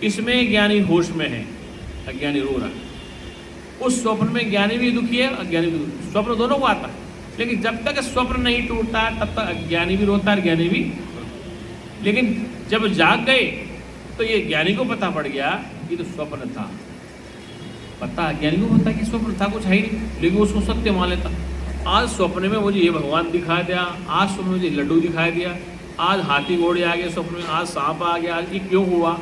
इसमें ज्ञानी होश में है, अज्ञानी रो रहा है। उस स्वप्न में ज्ञानी भी दुखी है, अज्ञानी भी दुखी। स्वप्न दोनों को आता है, लेकिन जब तक स्वप्न नहीं टूटता है तब तक अज्ञानी भी रोता है, ज्ञानी भी। लेकिन जब जाग गए तो ये ज्ञानी को पता पड़ गया ये तो स्वप्न था। पता अज्ञानी को होता है कि स्वप्न था, कुछ है ही नहीं, लेकिन उसको सत्य मान लेता। आज स्वप्न में मुझे ये भगवान दिखा दिया, आज स्वप्न में मुझे लड्डू दिखाई दिया, आज हाथी घोड़े आ गए स्वप्न में, आज सांप आ गया, आज ये क्यों हुआ?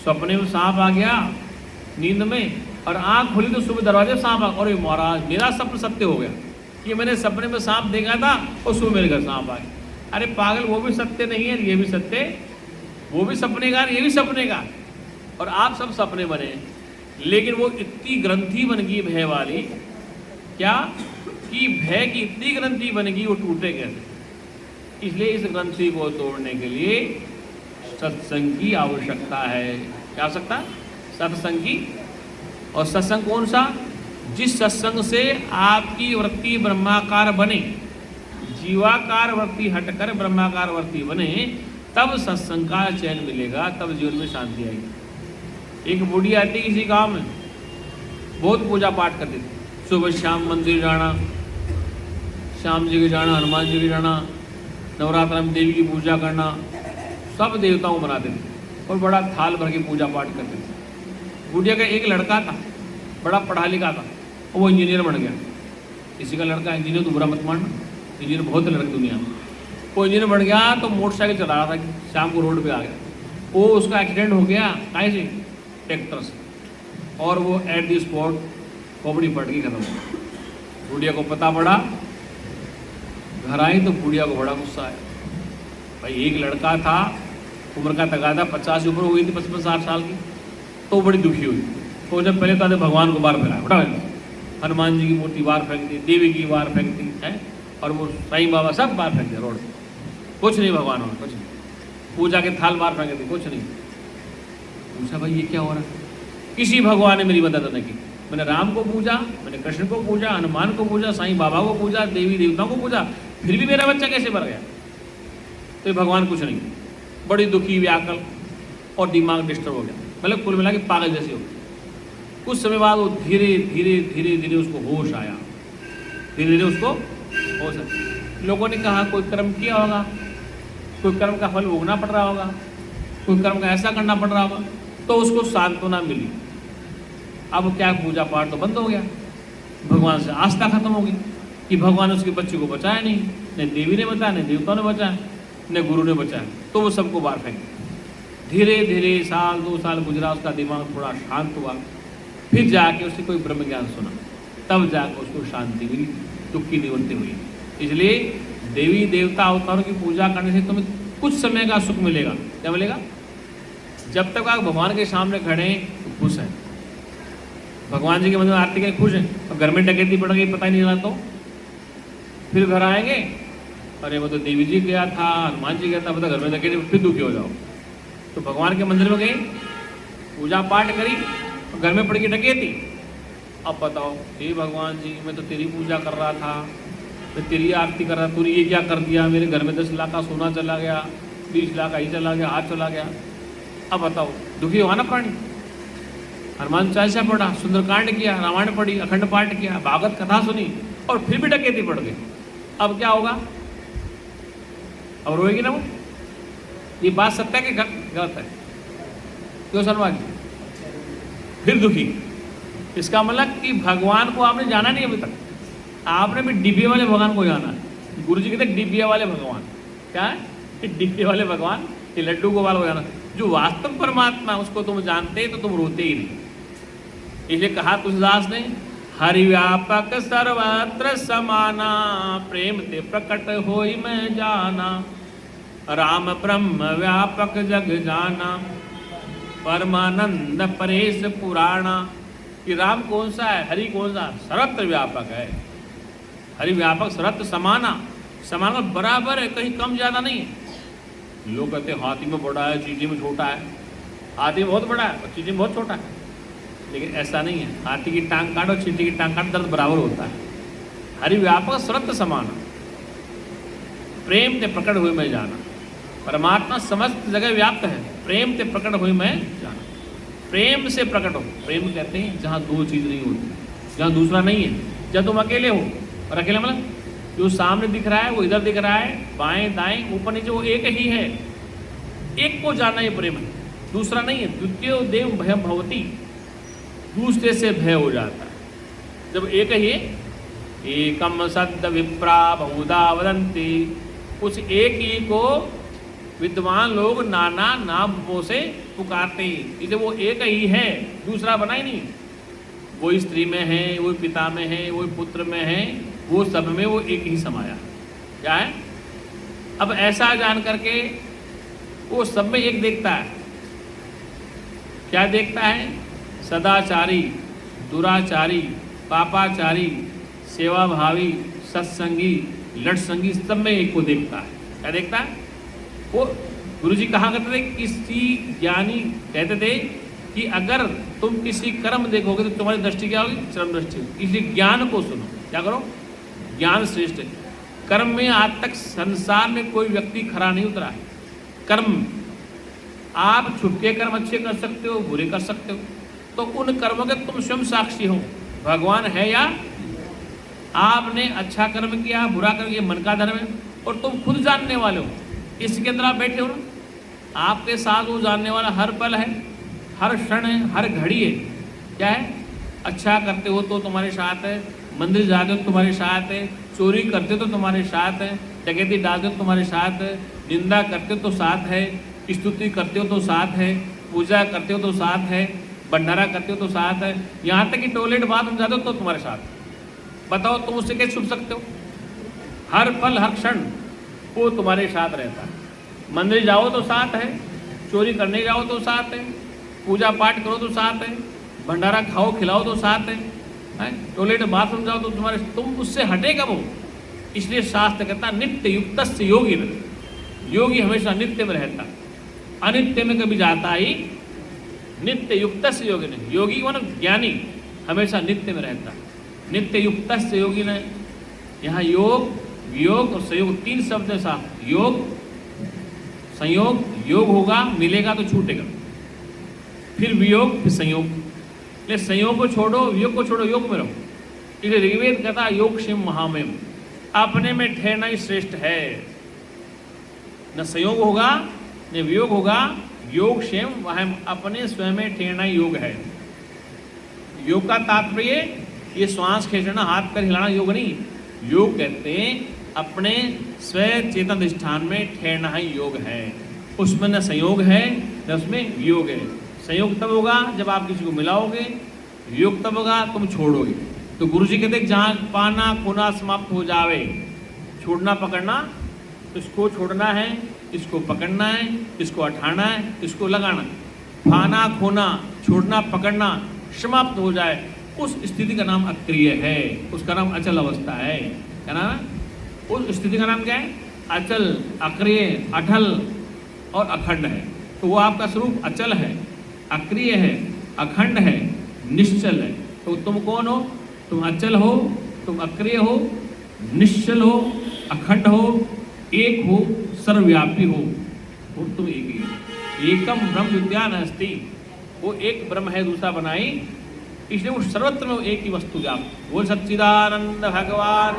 सपने में सांप आ गया नींद में, और आँख खुली तो सुबह दरवाजे सांप आ, और महाराज मेरा सपन सत्य हो गया कि मैंने सपने में सांप देखा था और सुबह मेरे घर सांप आ गया। अरे पागल, वो भी सत्य नहीं है, ये भी सत्य वो भी सपनेगार, ये भी सपनेगार, और आप सब सपने बने। लेकिन वो इतनी ग्रंथि बन गई भय वाली, क्या कि भय की इतनी ग्रंथि बन गई वो टूटे कैसे। इसलिए इस ग्रंथि को तोड़ने के लिए सत्संग की आवश्यकता है। क्या आवश्यकता? सत्संग की। और सत्संग कौन सा? जिस सत्संग से आपकी वृत्ति ब्रह्माकार बने, जीवाकार वृत्ति हटकर ब्रह्माकार वृत्ति बने, तब सत्संग का चयन मिलेगा, तब जीवन में शांति आएगी। एक बूढ़ी आती किसी गांव में, बहुत पूजा पाठ करती थी। सुबह शाम मंदिर जाना, श्याम जी के जाना, हनुमान जी के जाना, नवरात्र में देवी की पूजा करना, सब देवताओं को मनाते थे और बड़ा थाल भर के पूजा पाठ करते थे। बुढ़िया का एक लड़का था, बड़ा पढ़ा लिखा था, और वो इंजीनियर बन गया। किसी का लड़का इंजीनियर तो बुरा मत मानना, इंजीनियर बहुत लड़के दुनिया में। वो इंजीनियर बन गया तो मोटरसाइकिल चला रहा था, शाम को रोड पे आ गया, वो उसका एक्सीडेंट हो गया। कहीं से? ट्रैक्टर से। और वो एट दी स्पॉट खोपड़ी फट गई, खत्म हो गई। बुढ़िया को पता पड़ा, घर आई तो बुढ़िया को बड़ा गुस्सा आया। भाई एक लड़का था, उम्र का तकादा 50 ऊपर हो गई थी, 55-60 साल की, तो बड़ी दुखी हुई। तो जब पहले तो भगवान को बाहर फैलाया, बड़ा हनुमान जी की मूर्ति बाहर फेंक दी, देवी की बाहर फेंक दी है, और वो साईं बाबा सब बाहर फेंक दिया रोड पर। कुछ नहीं भगवान और कुछ नहीं, पूजा के थाल बाहर फेंक दी, कुछ नहीं। पूछा भाई ये क्या हो रहा है? किसी भगवान ने मेरी मदद नहीं की। मैंने राम को पूजा, मैंने कृष्ण को पूजा, हनुमान को पूजा, साईं बाबा को पूजा, देवी देवताओं को पूजा, फिर भी मेरा बच्चा कैसे मर गया? तो भगवान कुछ नहीं। बड़ी दुखी, व्याकुल और दिमाग डिस्टर्ब हो गया, मतलब कुल मिला के पागल जैसे हो गया। कुछ समय बाद वो धीरे धीरे धीरे धीरे उसको होश आया, धीरे धीरे उसको होश आया। लोगों ने कहा कोई कर्म किया होगा, कोई कर्म का फल भोगना पड़ रहा होगा, कोई कर्म का ऐसा करना पड़ रहा होगा, तो उसको सांत्वना मिली। अब क्या, पूजा पाठ तो बंद हो गया, भगवान से आस्था खत्म हो गई कि भगवान उसके बच्चे को बचाया नहीं, न देवी ने बचाया, न देवताओं ने बचाया, न गुरु ने बचाया, तो वो सबको बाहर फेंक दिया। धीरे धीरे 1-2 साल गुजरा, उसका दिमाग थोड़ा शांत हुआ, फिर जाके उसने कोई ब्रह्म ज्ञान सुना, तब जाकर उसको शांति मिली, दुख की निवृत्ति हुई। इसलिए देवी देवता अवतारों की पूजा करने से तुम्हें कुछ समय का सुख मिलेगा। क्या मिलेगा? जब तक आप भगवान के सामने खड़े हैं तो खुश हैं, भगवान जी के मंदिर में आरती के खुश हैं, और घर में डकैती पड़ गई पता ही नहीं चला, तो फिर घर आएंगे, अरे वो तो देवी जी गया था, हनुमान जी गया था, बता घर में डकैती, फिर दुखी हो जाओ। तो भगवान के मंदिर में गए, पूजा पाठ करी, और घर में पड़ गई डकैती। अब बताओ, हे भगवान जी मैं तो तेरी पूजा कर रहा था, मैं तेरी आरती कर रहा, तूने ये क्या कर दिया? मेरे घर में 10 लाख का सोना चला गया, 20 लाख आई चला गया, हाथ चला गया। अब बताओ, दुखी हुआ ना प्राणी। हनुमान चालीसा पढ़ा, सुंदरकांड किया, रामायण पढ़ी, अखंड पाठ किया, भागवत कथा सुनी, और फिर भी डकैती पड़ गई। अब क्या होगा? अब रोएगी ना वो? ये बात सत्य है कि गलत है? क्यों शर्मा जी? फिर दुखी। इसका मतलब कि भगवान को आपने जाना नहीं अभी तक, आपने भी डिब्बे वाले भगवान को जाना है। गुरु जी कहते डिब्बे वाले भगवान। क्या है? डिब्बे वाले भगवान, ये लड्डू गोपाल को जाना। जो वास्तव परमात्मा उसको तुम जानते तो तुम रोते ही नहीं। इसलिए कहा तुलसीदास ने, हरि व्यापक सर्वत्र समाना, प्रेम ते प्रकट होई मैं जाना, राम ब्रह्म व्यापक जग जाना, परमानंद परेश पुराणा। कि राम कौन सा है, हरि कौन सा? सर्वत्र व्यापक है। हरि व्यापक, सर्वत्र समाना, समाना बराबर है, कहीं कम ज्यादा नहीं है। लोग कहते हैं हाथी में बड़ा है, चींटी में छोटा है। हाथी में बहुत बड़ा है और चींटी में बहुत छोटा है, लेकिन ऐसा नहीं है। हाथी की टांग काट और चींटी की टांग काट, दर्द बराबर होता है। हरि व्यापक सर्वत्र समाना, प्रेम ते प्रकट हुई मैं जाना। परमात्मा समस्त जगह व्याप्त है, प्रेम ते प्रकट हुई मैं जाना। प्रेम से प्रकट हो। प्रेम कहते हैं जहाँ दो चीज़ नहीं होती, जहाँ दूसरा नहीं है। जब तुम अकेले हो, और अकेले मतलब जो सामने दिख रहा है वो इधर दिख रहा है, बाएं दाएं ऊपर नीचे वो एक ही है। एक को जानना ये प्रेम है, दूसरा नहीं है। द्वितीय देव भयम भवती, दूसरे से भय हो जाता है जब एक ही है। एकम सद्द विप्रा बहुधा वदंती, उस एक ही को विद्वान लोग नाना नामों से पुकारते हैं। इसे वो एक ही है, दूसरा बना ही नहीं। वो स्त्री में है, वो पिता में है, वो पुत्र में है, वो सब में वो एक ही समाया। क्या है? अब ऐसा जान करके वो सब में एक देखता है। क्या देखता है? सदाचारी, दुराचारी, पापाचारी, सेवाभावी, सत्संगी, लटसंगी, सब में एक को देखता है। क्या देखता है? वो गुरुजी कहा करते थे, किसी ज्ञानी कहते थे कि अगर तुम किसी कर्म देखोगे तो तुम्हारी दृष्टि क्या होगी? चरम दृष्टि होगी। इसलिए ज्ञान को सुनो। क्या करो? ज्ञान श्रेष्ठ है। कर्म में आज तक संसार में कोई व्यक्ति खरा नहीं उतरा है। कर्म आप छुपके कर्म अच्छे कर सकते हो, बुरे कर सकते हो, तो उन कर्मों के तुम स्वयं साक्षी हो। भगवान है या आपने अच्छा कर्म किया, बुरा कर्म, ये मन का धर्म है और तुम खुद जानने वाले हो। इसके अंदर आप बैठे हो ना, आपके साथ वो जानने वाला हर पल है, हर क्षण है, हर घड़ी है। क्या है? अच्छा करते हो तो तुम्हारे साथ है, मंदिर जाते हो तो तुम्हारे साथ है, चोरी करते हो तो तुम्हारे साथ है, डकैती डालते हो तो तुम्हारे साथ है, निंदा करते हो तो साथ है, स्तुति करते हो तो साथ है, पूजा करते हो तो साथ है, भंडारा करते हो तो साथ है, यहाँ तक कि टॉयलेट बाथरूम जाते हो तो तुम्हारे साथ है। बताओ तुम उससे कैसे छुप सकते हो? हर पल हर क्षण वो तुम्हारे साथ रहता है। मंदिर जाओ तो साथ है, चोरी करने जाओ तो साथ है, पूजा पाठ करो तो साथ है, भंडारा खाओ खिलाओ तो साथ है, टॉयलेट बाथरूम जाओ तो तुम्हारे, तुम उससे हटेगा वो। इसलिए शास्त्र कहता नित्य युक्त से योगी में, योगी हमेशा नित्य में रहता, अनित्य में कभी जाता ही। नित्य युक्त से योगी नहीं, योगी मतलब ज्ञानी हमेशा नित्य में रहता। नित्य युक्त से योगी ने, यहाँ योग, वियोग और संयोग तीन शब्द है साथ। योग, संयोग, योग होगा मिलेगा तो छूटेगा, फिर वियोग, फिर संयोग। ले संयोग को छोड़ो, वियोग को छोड़ो, योग में रहो। इसलिए ऋग्वेद कहता योग क्षेम महामयम, अपने में ठहरना ही श्रेष्ठ है। न संयोग होगा न वियोग होगा, योग क्षेम वह अपने स्वयं में ठहरना ही योग है। योग का तात्पर्य ये श्वास खींचना, हाथ पैर हिलाना योग नहीं। योग कहते हैं अपने स्व चेतन अधिष्ठान में ठहरना ही योग है। उसमें न संयोग है न उसमें वियोग है। संयोग तब होगा जब आप किसी को मिलाओगे, वियोग तब होगा तुम छोड़ोगे। तो गुरु जी कहते जहाँ पाना खोना समाप्त हो जावे, छोड़ना पकड़ना, इसको छोड़ना है, इसको पकड़ना है, इसको हटाना है, इसको लगाना। पाना खोना, छोड़ना पकड़ना समाप्त हो जाए, उस स्थिति का नाम अक्रिय है, उसका नाम अचल अवस्था है। क्या नाम है? उस स्थिति का नाम क्या है? अचल, अक्रिय, अटल और अखंड है। तो वो आपका स्वरूप अचल है, अक्रिय है, अखंड है, निश्चल है। तो तुम कौन हो? तुम अचल हो, तुम अक्रिय हो, निश्चल हो, अखंड हो, एक हो, सर्वव्यापी हो, और तुम एक ही। एकम ब्रह्म विद्यान अस्ति, वो एक ब्रह्म है, दूसरा बनाई, इसलिए वो सर्वत्र में एक ही वस्तु व्याप्त। वो सच्चिदानंद भगवान।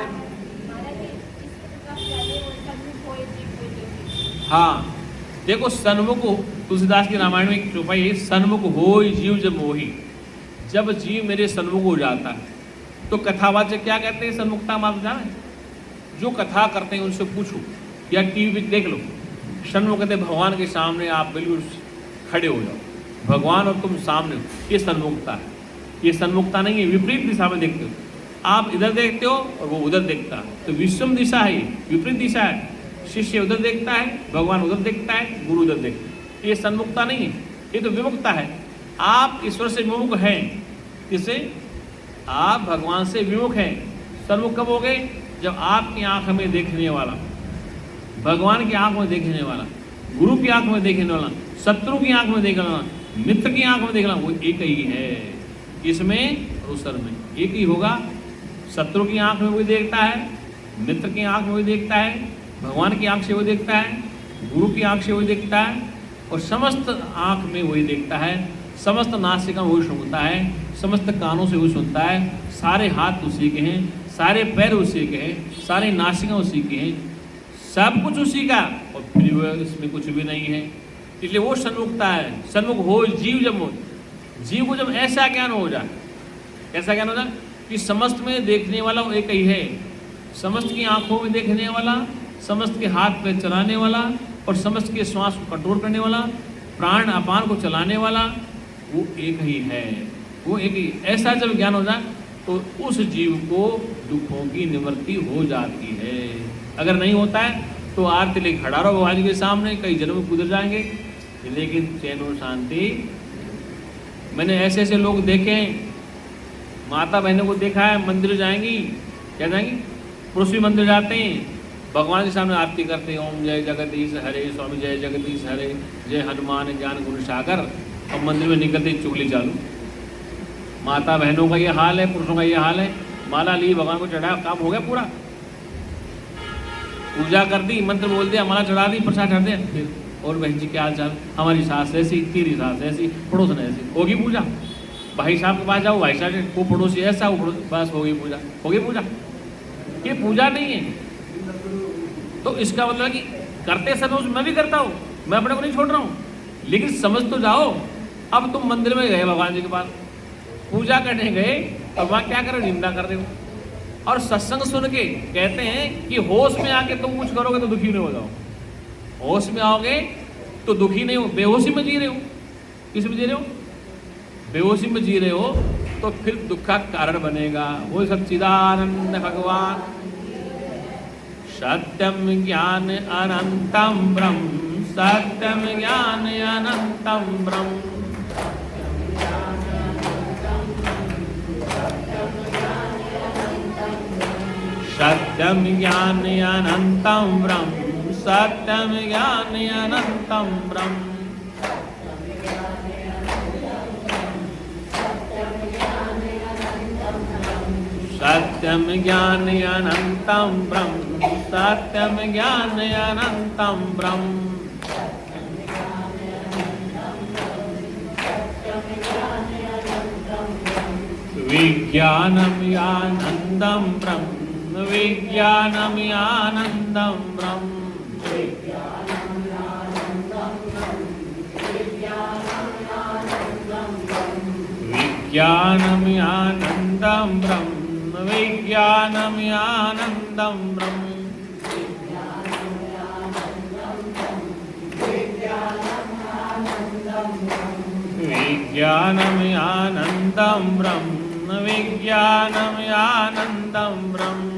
हाँ देखो, सन्मुख, तुलसीदास की रामायण में एक चौपाई है, सन्मुख होय जीव जब मोही। जब जीव मेरे सन्मुख हो जाता है तो कथावाचक क्या कहते हैं? सन्मुखता मात्र जाना है। जो कथा करते हैं उनसे पूछो या टीवी पे देख लो, सन्मुख कहते भगवान के सामने आप बिल्कुल खड़े हो जाओ, भगवान और तुम सामने हो, ये सन्मुखता है। ये सन्मुखता नहीं है, विपरीत दिशा में देखते हो। आप इधर देखते हो और वो उधर देखता है, तो विषम दिशा है, विपरीत दिशा है। शिष्य उधर देखता है, भगवान उधर देखता है, गुरु उधर देखता है। ये सन्मुखता नहीं है, ये तो विमुखता है। आप ईश्वर से विमुख हैं, किसे? आप भगवान से विमुख हैं। सन्मुख कब हो गए? जब आपकी आंख में देखने वाला, भगवान की आंख में देखने वाला, गुरु की आंख में देखने वाला, शत्रु की आंख में देखने वाला, मित्र की आंख में देखना, वो एक ही है। इसमें और उसर में एक ही होगा। शत्रु की आंख में वही देखता है, मित्र की आंख में वही देखता है, भगवान की आंख से वही देखता है, गुरु की आंख से वही देखता है, और समस्त आंख में वही देखता है, समस्त नासिका वही सुनता है, समस्त कानों से वही सुनता है, सारे हाथ उसी के हैं, सारे पैर उसी के हैं, सारे नासिका उसी के हैं, सब कुछ उसी का, और फिर वो इसमें कुछ भी नहीं है। इसलिए वो सन्मुखता है। सन्मुख हो जीव जब हो, जीव को जब ऐसा ज्ञान हो जाए, कैसा ज्ञान हो जाए कि समस्त में देखने वाला वो एक ही है, समस्त की आंखों में देखने वाला, समस्त के हाथ पे चलाने वाला, और समस्त के श्वास को कंट्रोल करने वाला, प्राण अपान को चलाने वाला, वो एक ही है, वो एक ही। ऐसा जब ज्ञान हो जाए तो उस जीव को दुखों की निवृत्ति हो जाती है। अगर नहीं होता है तो आरती लेके खड़ा रहो भगवान जी के सामने, कई जन्म गुजर जाएंगे, लेकिन चैन और शांति। मैंने ऐसे ऐसे लोग देखे, माता बहनों को देखा है, मंदिर जाएंगी, क्या जाएंगी, पुरुष भी मंदिर जाते हैं, भगवान के सामने आरती करते हैं, ओम जय जगदीश हरे, स्वामी जय जगदीश हरे, जय हनुमान ज्ञान गुण सागर, और मंदिर में निकलते चुगली चालू। माता बहनों का ये हाल है, पुरुषों का ये हाल है। माला ली, भगवान को चढ़ाया, काम हो गया पूरा, पूजा कर दी, मंत्र बोल दिया, माला चढ़ा दी, प्रसाद चढ़ा दिया, फिर और बहन जी क्या हाल चाल, हमारी सास ऐसी, तेरी सास ऐसी, पड़ोसन ऐसी, होगी पूजा। भाई साहब के पास जाओ, भाई साहब वो पड़ोसी ऐसा, वो पड़ोसी, बस होगी पूजा, होगी पूजा। ये पूजा नहीं है। तो इसका मतलब कि करते समय मैं भी करता हूँ, मैं अपने को नहीं छोड़ रहा हूँ, लेकिन समझ तो जाओ। अब तुम मंदिर में गए भगवान जी के पास, पूजा करने गए, और वहाँ क्या कर रहे हो, निंदा कर रहे हो। और सत्संग सुन के कहते हैं कि होश में आके तुम कुछ करोगे तो दुखी नहीं हो जाओ, होश में आओगे तो दुखी नहीं हो। बेहोशी में जी रहे हो, किस में जी रहे हो, बेहोशी में जी रहे हो, तो फिर दुख का कारण बनेगा। वो सच्चिदानंद भगवान। सत्यम ज्ञान अनंतम ब्रह्म, सत्यम ज्ञान अनंतम ब्रह्म, सत्यम ज्ञान अनंतम ब्रह्म, सत्यम ज्ञान अनंतम ब्रह्म। सत्यम ज्ञान अनंतम ब्रह्म, सत्यम ज्ञान अनंतम ब्रह्म। विज्ञानम आनंदम ब्रह्म, विज्ञानम आनंदम ब्रह्म, विज्ञानम आनंदम ब्रह्म, विज्ञानम आनंदम ब्रह्म, विज्ञानम आनंदम ब्रह्म, विज्ञानम आनंदम ब्रह्म,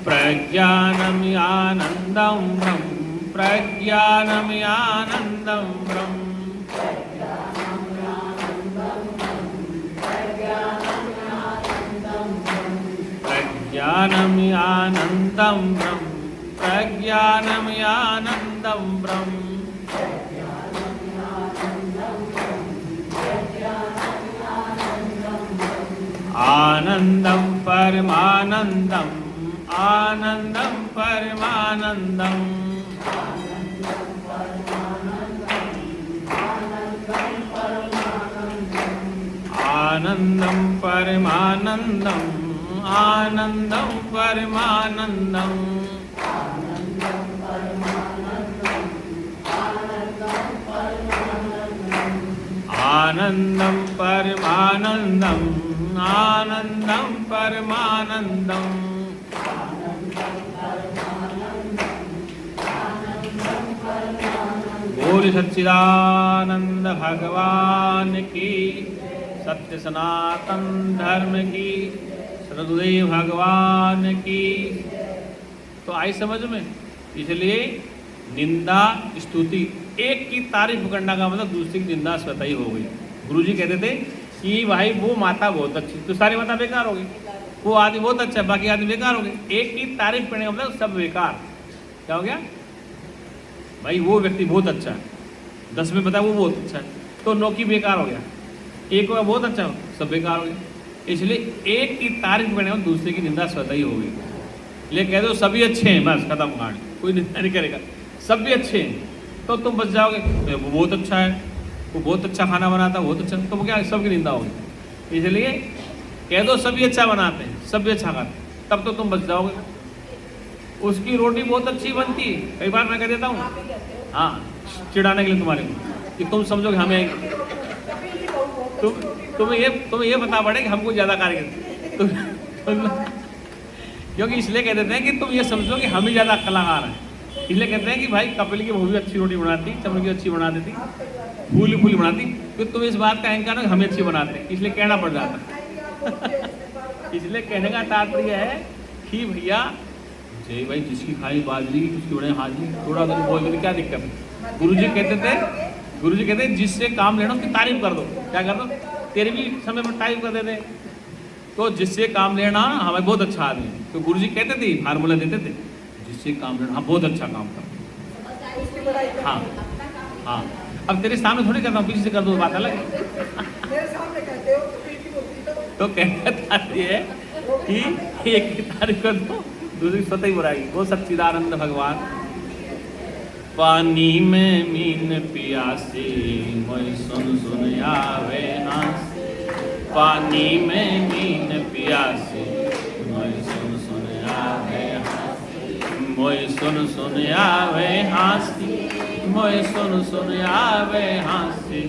प्रज्ञानम आनंदम ब्रह्म, प्रज्ञानम आनंदम ब्रह्म, प्रज्ञानम आनंदम ब्रह्म, प्रज्ञानम आनंदम ब्रह्म। आनंदम परमानंदम, आनंदम परमानंदम, आनंदम परमानंदम, आनंदम परमानंदम, आनंदम परमानंदम, आनंदम परमानंदम। बोल सच्चिदानंद भगवान की, सत्य सनातन धर्म की, सदगुरुदेव भगवान की। तो आई समझ में। इसलिए निंदा स्तुति, एक की तारीफ करना का मतलब दूसरी की निंदा स्वतः ही हो गई। गुरुजी कहते थे कि भाई वो माता बहुत अच्छी, तो सारी माता बेकार हो गई, वो आदमी बहुत अच्छा है, बाकी आदमी बेकार हो गए। एक की तारीफ करने का मतलब सब बेकार। क्या हो गया भाई, वो व्यक्ति बहुत अच्छा है, 10 में बताया वो बहुत अच्छा है, तो 9 की बेकार हो गया। एक को बहुत अच्छा हो, सब बेकार हो गया। इसलिए एक की तारीफ करने में दूसरे की निंदा स्वतः ही हो गई। ले कह दो सभी अच्छे हैं, बस खत्म कहानी, कोई निंदा नहीं करेगा, सब भी अच्छे हैं, तो तुम बच जाओगे। तो वो बहुत अच्छा है, वो बहुत अच्छा खाना बनाता है, बहुत अच्छा, तो वो क्या सबकी निंदा होगी। इसलिए कह दो सभी अच्छा बनाते हैं, सब भी अच्छा खाते हैं, तब तो तुम बच जाओगे। उसकी रोटी बहुत अच्छी बनती है, कई बार मैं कह देता हूँ, हाँ, चिढ़ाने के लिए तुम्हारे को, कि तुम समझोगे हमें, तुम्हें ये बता पड़े कि हमको ज़्यादा कारीगर, क्योंकि इसलिए कह देते हैं कि तुम ये समझो कि हम ही ज़्यादा कलाकार हैं। इसलिए कहते हैं कि भाई कपिल की बहू भी अच्छी रोटी बनाती, चमन की अच्छी बना देती, फूली फूली बनाती, तो तुम इस बात का अहंकार है कि हमें अच्छी बनाते, इसलिए कहना पड़ जाता इसलिए कहने का तात्पर्य है कि भैया जय भाई जिसकी खाई बाजरी उसकी उड़े हाजिरी, थोड़ा दिन बोल दे क्या दिक्कत है। गुरुजी कहते थे जिससे काम लेना उसकी तारीफ कर दो। क्या कर दो? तेरे भी समय पर तारीफ कर देते। तो जिससे काम लेना हमें बहुत अच्छा आदमी, तो गुरुजी कहते थे, फार्मूला देते थे, जिससे काम लेना, हाँ बहुत अच्छा काम कर। हाँ हाँ, अब तेरे सामने थोड़ी करता हूँ, पीछे से कर दो, बात अलग है। तो कहता है कि एक की तारीफ कर दो, दूसरी स्वतः ही बुराई। वो सच्चिदानंद भगवान। पानी में मीन पियासी मोय सुन सुन आवे हांसी। पानी में मीन पियासी मोय सुन सुन आवे हांसी। मोय सुन सुन आवे हांसी। मोय सुन सुन आवे हांसी।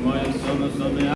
मोय सुन सुन